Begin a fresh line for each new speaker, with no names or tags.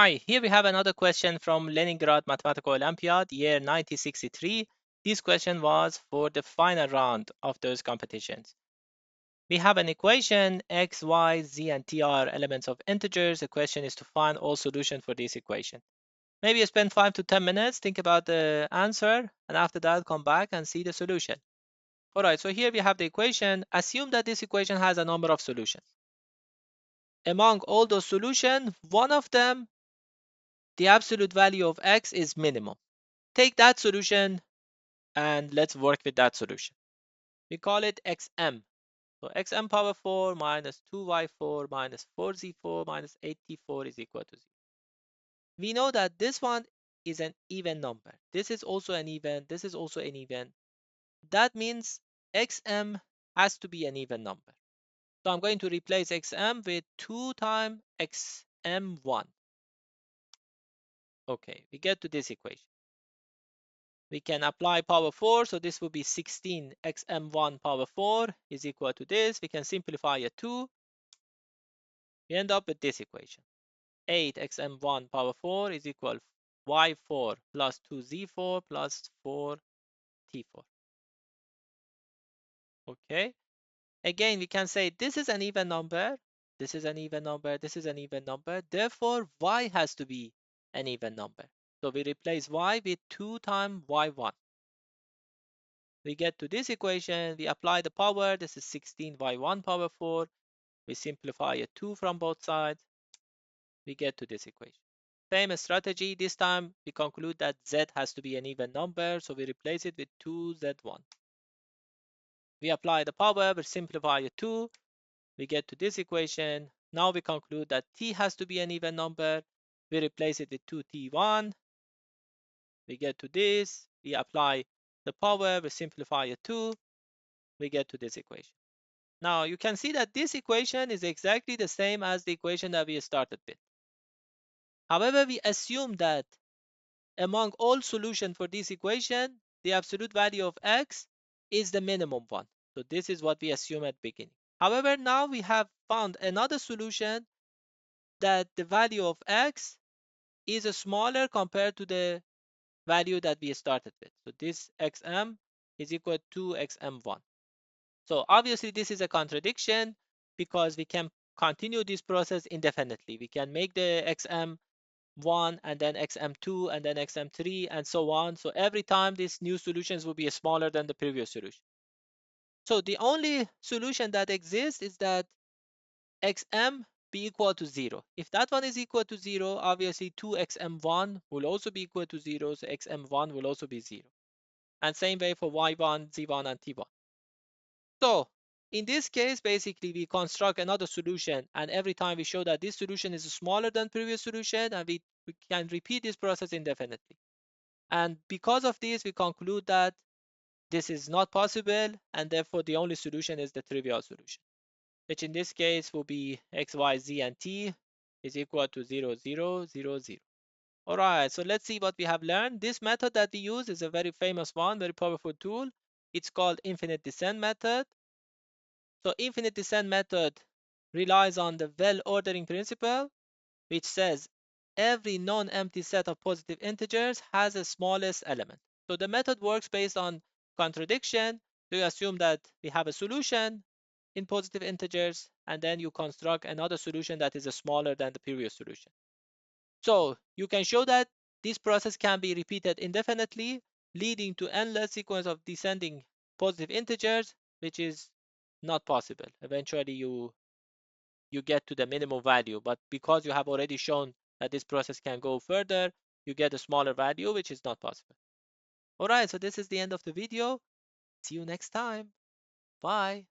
Hi, here we have another question from Leningrad Mathematical Olympiad, year 1963. This question was for the final round of those competitions. We have an equation, x, y, z, and t are elements of integers. The question is to find all solutions for this equation. Maybe you spend 5 to 10 minutes, think about the answer, and after that come back and see the solution. Alright, so here we have the equation. Assume that this equation has a number of solutions. Among all those solutions, one of them, the absolute value of x is minimum. Take that solution and let's work with that solution. We call it xm. So xm power 4 minus 2y4 minus 4z4 minus 8t4 is equal to 0. We know that this one is an even number. This is also an even. This is also an even. That means xm has to be an even number. So I'm going to replace xm with 2 times xm1. Okay, we get to this equation. We can apply power 4, so this will be 16 xm1 power 4 is equal to this. We can simplify a 2. We end up with this equation. 8 xm1 power 4 is equal to y4 plus 2z4 plus 4t4. Okay. Again, we can say this is an even number. This is an even number. This is an even number. Therefore, y has to be an even number. So we replace y with 2 times y1. We get to this equation, we apply the power, this is 16 by 1 power 4. We simplify a 2 from both sides. We get to this equation. Same strategy, this time we conclude that z has to be an even number, so we replace it with 2z1. We apply the power, we simplify a 2. We get to this equation. Now we conclude that t has to be an even number. We replace it with 2t1. We get to this. We apply the power, we simplify a 2. We get to this equation. Now you can see that this equation is exactly the same as the equation that we started with. However, we assume that among all solutions for this equation, the absolute value of x is the minimum one. So this is what we assume at beginning. However, now we have found another solution that the value of x is smaller compared to the value that we started with. So this xm is equal to xm1. So obviously this is a contradiction because we can continue this process indefinitely. We can make the xm1 and then xm2 and then xm3 and so on. So every time these new solutions will be smaller than the previous solution. So the only solution that exists is that xm be equal to 0. If that one is equal to 0, obviously 2xm1 will also be equal to 0. So xm1 will also be 0. And same way for y1, z1, and t1. So in this case, basically, we construct another solution. And every time we show that this solution is smaller than previous solution, and we can repeat this process indefinitely. And because of this, we conclude that this is not possible. And therefore, the only solution is the trivial solution, which in this case will be x, y, z, and t is equal to 0, 0, 0, 0. All right, so let's see what we have learned. This method that we use is a very famous one, very powerful tool. It's called infinite descent method. So infinite descent method relies on the well ordering principle, which says every non-empty set of positive integers has a smallest element. So the method works based on contradiction. So you assume that we have a solution in positive integers, and then you construct another solution that is smaller than the previous solution. So you can show that this process can be repeated indefinitely, leading to endless sequence of descending positive integers, which is not possible. Eventually you get to the minimum value, but because you have already shown that this process can go further, you get a smaller value, which is not possible. All right, so this is the end of the video. See you next time. Bye.